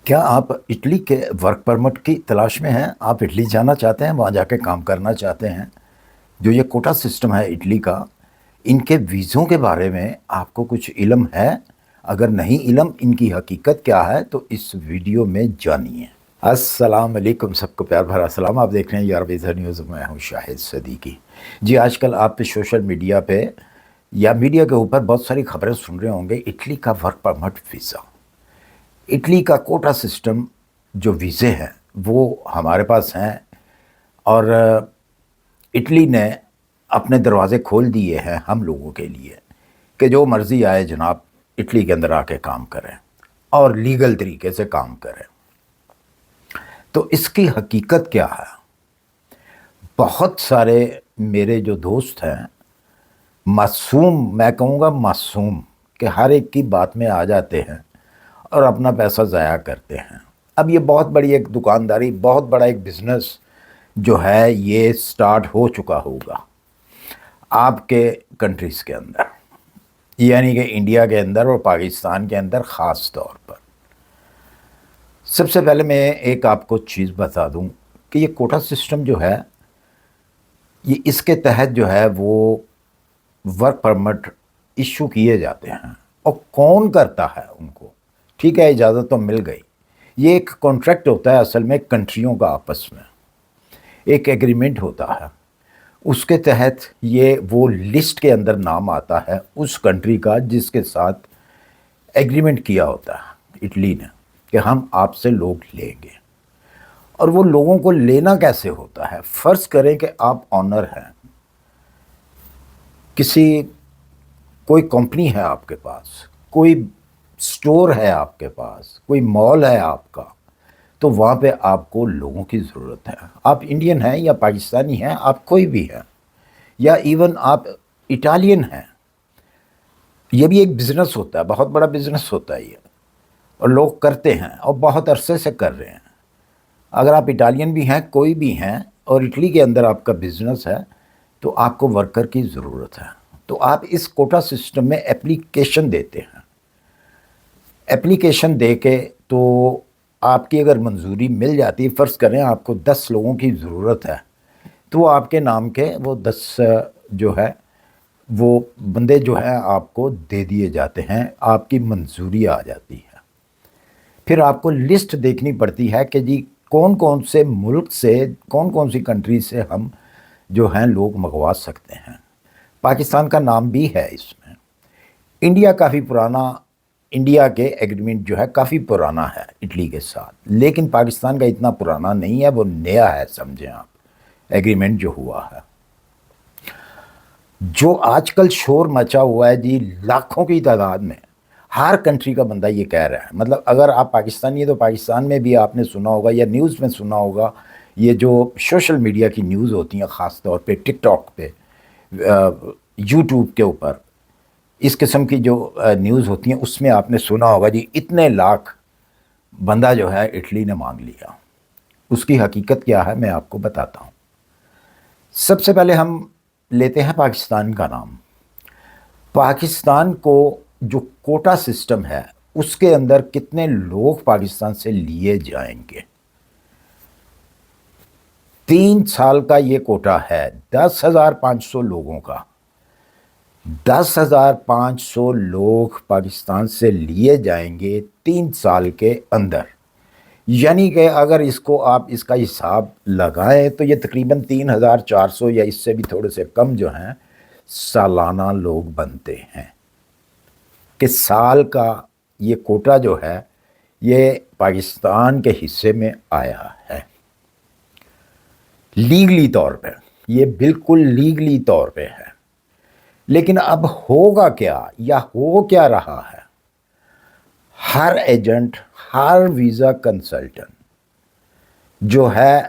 کیا آپ اٹلی کے ورک پرمٹ کی تلاش میں ہیں؟ آپ اٹلی جانا چاہتے ہیں، وہاں جا کے کام کرنا چاہتے ہیں؟ جو یہ کوٹا سسٹم ہے اٹلی کا، ان کے ویزوں کے بارے میں آپ کو کچھ علم ہے؟ اگر نہیں علم، ان کی حقیقت کیا ہے، تو اس ویڈیو میں جانیے۔ السلام علیکم، سب کو پیار بھرا سلام۔ آپ دیکھ رہے ہیں یار ویزا نیوز، میں ہوں شاہد صدیقی۔ جی، آج کل آپ سوشل میڈیا پہ یا میڈیا کے اوپر بہت ساری خبریں سن رہے ہوں گے۔ اٹلی کا ورک پرمٹ ویزا، اٹلی کا کوٹا سسٹم، جو ویزے ہیں وہ ہمارے پاس ہیں، اور اٹلی نے اپنے دروازے کھول دیے ہیں ہم لوگوں کے لیے کہ جو مرضی آئے جناب اٹلی کے اندر آ کے کام کریں اور لیگل طریقے سے کام کریں۔ تو اس کی حقیقت کیا ہے؟ بہت سارے میرے جو دوست ہیں، معصوم، میں کہوں گا معصوم، کہ ہر ایک کی بات میں آ جاتے ہیں اور اپنا پیسہ ضائع کرتے ہیں۔ اب یہ بہت بڑی ایک دکانداری، بہت بڑا ایک بزنس جو ہے، یہ سٹارٹ ہو چکا ہوگا آپ کے کنٹریز کے اندر، یعنی کہ انڈیا کے اندر اور پاکستان کے اندر خاص طور پر۔ سب سے پہلے میں ایک آپ کو چیز بتا دوں کہ یہ کوٹا سسٹم جو ہے، یہ اس کے تحت جو ہے وہ ورک پرمٹ ایشو کیے جاتے ہیں۔ اور کون کرتا ہے ان کو؟ ٹھیک ہے، اجازت تو مل گئی۔ یہ ایک کانٹریکٹ ہوتا ہے اصل میں کنٹریوں کا آپس میں، ایک ایگریمنٹ ہوتا ہے۔ اس کے تحت یہ وہ لسٹ کے اندر نام آتا ہے اس کنٹری کا جس کے ساتھ ایگریمنٹ کیا ہوتا ہے اٹلی نے کہ ہم آپ سے لوگ لیں گے۔ اور وہ لوگوں کو لینا کیسے ہوتا ہے؟ فرض کریں کہ آپ آنر ہیں، کوئی کمپنی ہے آپ کے پاس، کوئی سٹور ہے آپ کے پاس، کوئی مال ہے آپ کا، تو وہاں پہ آپ کو لوگوں کی ضرورت ہے۔ آپ انڈین ہیں یا پاکستانی ہیں، آپ کوئی بھی ہیں، یا ایون آپ اٹالین ہیں، یہ بھی ایک بزنس ہوتا ہے، بہت بڑا بزنس ہوتا ہے یہ، اور لوگ کرتے ہیں اور بہت عرصے سے کر رہے ہیں۔ اگر آپ اٹالین بھی ہیں، کوئی بھی ہیں، اور اٹلی کے اندر آپ کا بزنس ہے، تو آپ کو ورکر کی ضرورت ہے۔ تو آپ اس کوٹا سسٹم میں اپلیکیشن دیتے ہیں۔ اپلیکیشن دے کے تو آپ کی اگر منظوری مل جاتی ہے، فرض کریں آپ کو 10 لوگوں کی ضرورت ہے، تو وہ آپ کے نام کے وہ 10 جو ہے وہ بندے جو ہیں آپ کو دے دیے جاتے ہیں، آپ کی منظوری آ جاتی ہے۔ پھر آپ کو لسٹ دیکھنی پڑتی ہے کہ جی کون کون سے ملک سے، کون کون سی کنٹری سے ہم جو ہیں لوگ منگوا سکتے ہیں۔ پاکستان کا نام بھی ہے اس میں۔ انڈیا کافی پرانا، انڈیا کے ایگریمنٹ جو ہے کافی پرانا ہے اٹلی کے ساتھ، لیکن پاکستان کا اتنا پرانا نہیں ہے، وہ نیا ہے، سمجھیں آپ، ایگریمنٹ جو ہوا ہے۔ جو آج کل شور مچا ہوا ہے جی، لاکھوں کی تعداد میں، ہر کنٹری کا بندہ یہ کہہ رہا ہے۔ مطلب اگر آپ پاکستانی ہیں تو پاکستان میں بھی آپ نے سنا ہوگا یا نیوز میں سنا ہوگا، یہ جو سوشل میڈیا کی نیوز ہوتی ہیں، خاص طور پہ ٹک ٹاک پہ، یوٹیوب کے اوپر، اس قسم کی جو نیوز ہوتی ہیں، اس میں آپ نے سنا ہوگا جی اتنے لاکھ بندہ جو ہے اٹلی نے مانگ لیا۔ اس کی حقیقت کیا ہے میں آپ کو بتاتا ہوں۔ سب سے پہلے ہم لیتے ہیں پاکستان کا نام۔ پاکستان کو جو کوٹا سسٹم ہے، اس کے اندر کتنے لوگ پاکستان سے لیے جائیں گے؟ 3 سال کا یہ کوٹا ہے، 10,500 لوگوں کا۔ 10,500 لوگ پاکستان سے لیے جائیں گے 3 سال کے اندر، یعنی کہ اگر اس کو آپ اس کا حساب لگائیں تو یہ تقریباً 3,400 یا اس سے بھی تھوڑے سے کم جو ہیں سالانہ لوگ بنتے ہیں، کہ سال کا یہ کوٹا جو ہے یہ پاکستان کے حصے میں آیا ہے لیگلی طور پہ، یہ بالکل لیگلی طور پہ ہے۔ لیکن اب ہوگا کیا یا ہو کیا رہا ہے؟ ہر ایجنٹ، ہر ویزا کنسلٹنٹ جو ہے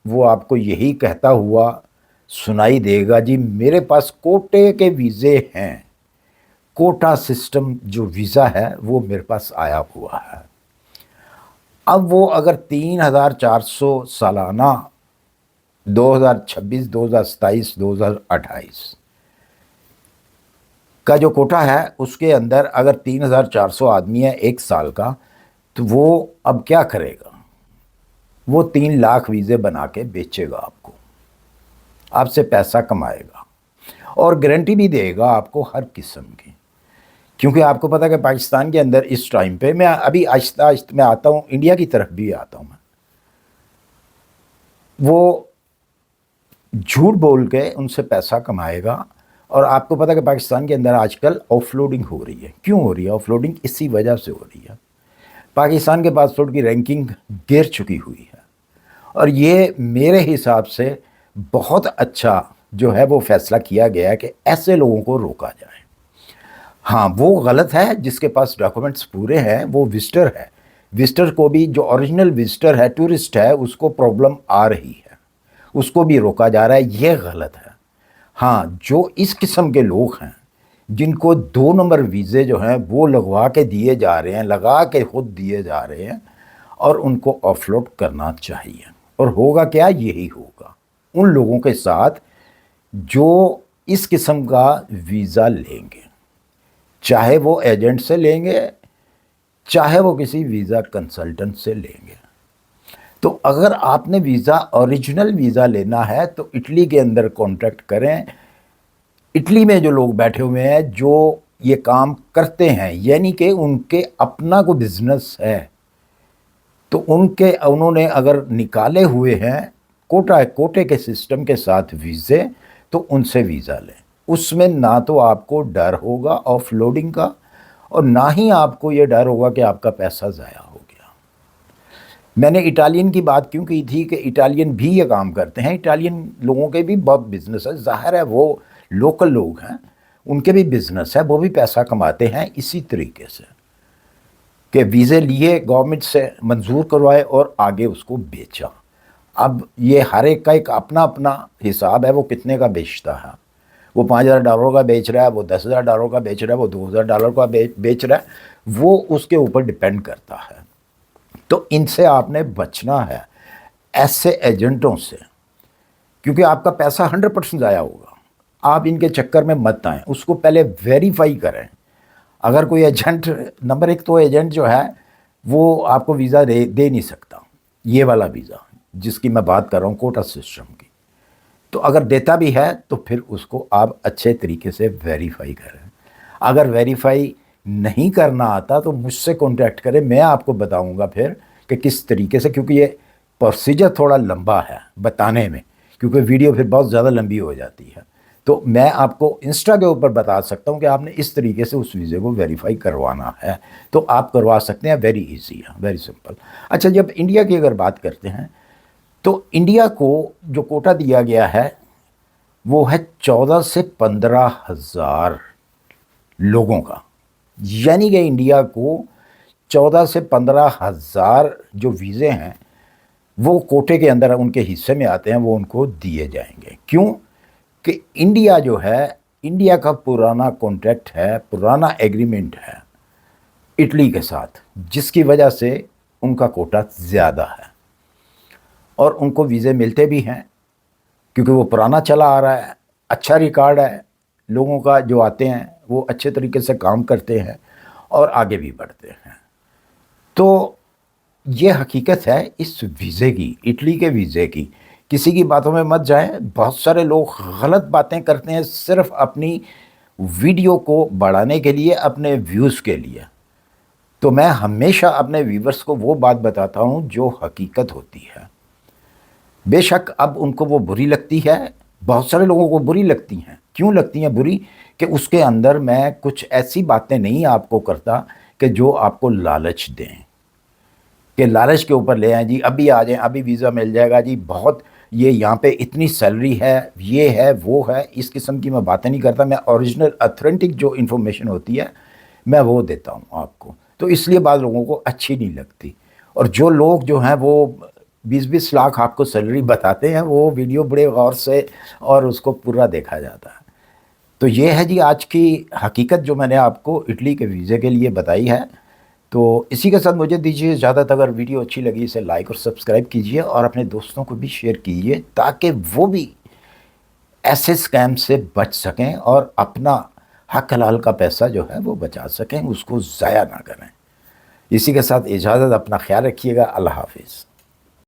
وہ آپ کو یہی کہتا ہوا سنائی دے گا جی میرے پاس کوٹے کے ویزے ہیں، کوٹا سسٹم جو ویزا ہے وہ میرے پاس آیا ہوا ہے۔ اب وہ اگر 3,400 سالانہ 2026، 2027، 2028 کا جو کوٹا ہے، اس کے اندر اگر 3,400 آدمی ہے ایک سال کا، تو وہ اب کیا کرے گا؟ وہ 3 لاکھ ویزے بنا کے بیچے گا آپ کو، آپ سے پیسہ کمائے گا اور گارنٹی بھی دے گا آپ کو ہر قسم کی، کیونکہ آپ کو پتا کہ پاکستان کے اندر اس ٹائم پہ، میں ابھی آہستہ آہستہ میں آتا ہوں، انڈیا کی طرف بھی آتا ہوں میں، وہ جھوٹ بول کے ان سے پیسہ کمائے گا۔ اور آپ کو پتا کہ پاکستان کے اندر آج کل آف لوڈنگ ہو رہی ہے۔ کیوں ہو رہی ہے آف لوڈنگ؟ اسی وجہ سے ہو رہی ہے، پاکستان کے پاسپورٹ کی رینکنگ گر چکی ہوئی ہے، اور یہ میرے حساب سے بہت اچھا جو ہے وہ فیصلہ کیا گیا ہے کہ ایسے لوگوں کو روکا جائے۔ ہاں وہ غلط ہے جس کے پاس ڈاکومنٹس پورے ہیں، وہ وزٹر ہے، وزٹر کو بھی، جو اوریجنل وزٹر ہے، ٹورسٹ ہے، اس کو پرابلم آ رہی ہے، اس کو بھی روکا جا رہا ہے، یہ غلط ہے۔ ہاں جو اس قسم کے لوگ ہیں جن کو 2 نمبر ویزے جو ہیں وہ لگوا کے دیے جا رہے ہیں، لگا کے خود دیے جا رہے ہیں، اور ان کو آف لوڈ کرنا چاہیے۔ اور ہوگا کیا؟ یہی ہوگا ان لوگوں کے ساتھ جو اس قسم کا ویزا لیں گے، چاہے وہ ایجنٹ سے لیں گے، چاہے وہ کسی ویزا کنسلٹنٹ سے لیں گے۔ تو اگر آپ نے ویزا، اوریجنل ویزا لینا ہے تو اٹلی کے اندر کانٹیکٹ کریں۔ اٹلی میں جو لوگ بیٹھے ہوئے ہیں جو یہ کام کرتے ہیں، یعنی کہ ان کے اپنا کوئی بزنس ہے، تو انہوں نے اگر نکالے ہوئے ہیں کوٹے کے سسٹم کے ساتھ ویزے، تو ان سے ویزا لیں۔ اس میں نہ تو آپ کو ڈر ہوگا آف لوڈنگ کا، اور نہ ہی آپ کو یہ ڈر ہوگا کہ آپ کا پیسہ ضائع ہو گیا۔ میں نے اٹالین کی بات کیوں کی تھی کہ اٹالین بھی یہ کام کرتے ہیں، اٹالین لوگوں کے بھی بہت بزنس ہے، ظاہر ہے وہ لوکل لوگ ہیں، ان کے بھی بزنس ہے، وہ بھی پیسہ کماتے ہیں اسی طریقے سے کہ ویزے لیے گورنمنٹ سے، منظور کروائے اور آگے اس کو بیچا۔ اب یہ ہر ایک کا ایک اپنا اپنا حساب ہے، وہ کتنے کا بیچتا ہے، وہ $5,000 کا بیچ رہا ہے، وہ $10,000 کا بیچ رہا ہے، وہ $2,000 کا بیچ رہا ہے، وہ اس کے اوپر ڈیپینڈ کرتا ہے۔ تو ان سے آپ نے بچنا ہے، ایسے ایجنٹوں سے، کیونکہ آپ کا پیسہ 100% ضائع ہوگا۔ آپ ان کے چکر میں مت آئیں، اس کو پہلے ویریفائی کریں۔ اگر کوئی ایجنٹ، نمبر ایک تو ایجنٹ جو ہے وہ آپ کو ویزا دے نہیں سکتا، یہ والا ویزا جس کی میں بات کر رہا ہوں کوٹا سسٹم کی، تو اگر دیتا بھی ہے تو پھر اس کو آپ اچھے طریقے سے ویریفائی کریں۔ اگر ویریفائی نہیں کرنا آتا تو مجھ سے کانٹیکٹ کریں، میں آپ کو بتاؤں گا پھر کہ کس طریقے سے، کیونکہ یہ پروسیجر تھوڑا لمبا ہے بتانے میں، کیونکہ ویڈیو پھر بہت زیادہ لمبی ہو جاتی ہے۔ تو میں آپ کو انسٹا کے اوپر بتا سکتا ہوں کہ آپ نے اس طریقے سے اس ویزے کو ویریفائی کروانا ہے، تو آپ کروا سکتے ہیں، ویری ایزی ہے، ویری سمپل۔ اچھا، جب انڈیا کی اگر بات کرتے ہیں تو انڈیا کو جو کوٹا دیا گیا ہے وہ ہے 14 سے 15 ہزار لوگوں کا، یعنی کہ انڈیا کو 14 سے 15 ہزار جو ویزے ہیں وہ کوٹے کے اندر ان کے حصے میں آتے ہیں، وہ ان کو دیے جائیں گے۔ کیوں کہ انڈیا جو ہے، انڈیا کا پرانا کانٹریکٹ ہے، پرانا ایگریمنٹ ہے اٹلی کے ساتھ، جس کی وجہ سے ان کا کوٹا زیادہ ہے، اور ان کو ویزے ملتے بھی ہیں کیونکہ وہ پرانا چلا آ رہا ہے، اچھا ریکارڈ ہے لوگوں کا، جو آتے ہیں وہ اچھے طریقے سے کام کرتے ہیں اور آگے بھی بڑھتے ہیں۔ تو یہ حقیقت ہے اس ویزے کی، اٹلی کے ویزے کی۔ کسی کی باتوں میں مت جائیں، بہت سارے لوگ غلط باتیں کرتے ہیں صرف اپنی ویڈیو کو بڑھانے کے لیے، اپنے ویوز کے لیے۔ تو میں ہمیشہ اپنے ویورز کو وہ بات بتاتا ہوں جو حقیقت ہوتی ہے۔ بے شک اب ان کو وہ بری لگتی ہے، بہت سارے لوگوں کو بری لگتی ہیں۔ کیوں لگتی ہیں بری؟ کہ اس کے اندر میں کچھ ایسی باتیں نہیں آپ کو کرتا کہ جو آپ کو لالچ دیں، کہ لالچ کے اوپر لے آئیں، جی ابھی آ جائیں، ابھی ویزا مل جائے گا، جی بہت یہ یہاں پہ اتنی سیلری ہے، یہ ہے وہ ہے، اس قسم کی میں باتیں نہیں کرتا۔ میں اوریجنل اتھینٹک جو انفارمیشن ہوتی ہے میں وہ دیتا ہوں آپ کو، تو اس لیے بعض لوگوں کو اچھی نہیں لگتی۔ اور جو لوگ جو ہیں وہ 20-20 لاکھ آپ کو سیلری بتاتے ہیں، وہ ویڈیو بڑے غور سے اور اس کو پورا دیکھا جاتا ہے۔ تو یہ ہے جی آج کی حقیقت جو میں نے آپ کو اٹلی کے ویزے کے لیے بتائی ہے۔ تو اسی کے ساتھ مجھے دیجیے اجازت، اگر ویڈیو اچھی لگی اسے لائک اور سبسکرائب کیجیے، اور اپنے دوستوں کو بھی شیئر کیجیے تاکہ وہ بھی ایسے اسکیم سے بچ سکیں اور اپنا حق حلال کا پیسہ جو ہے وہ بچا سکیں، اس کو ضائع نہ کریں۔ اسی کے ساتھ اجازت، اپنا خیال رکھیے گا، اللہ حافظ.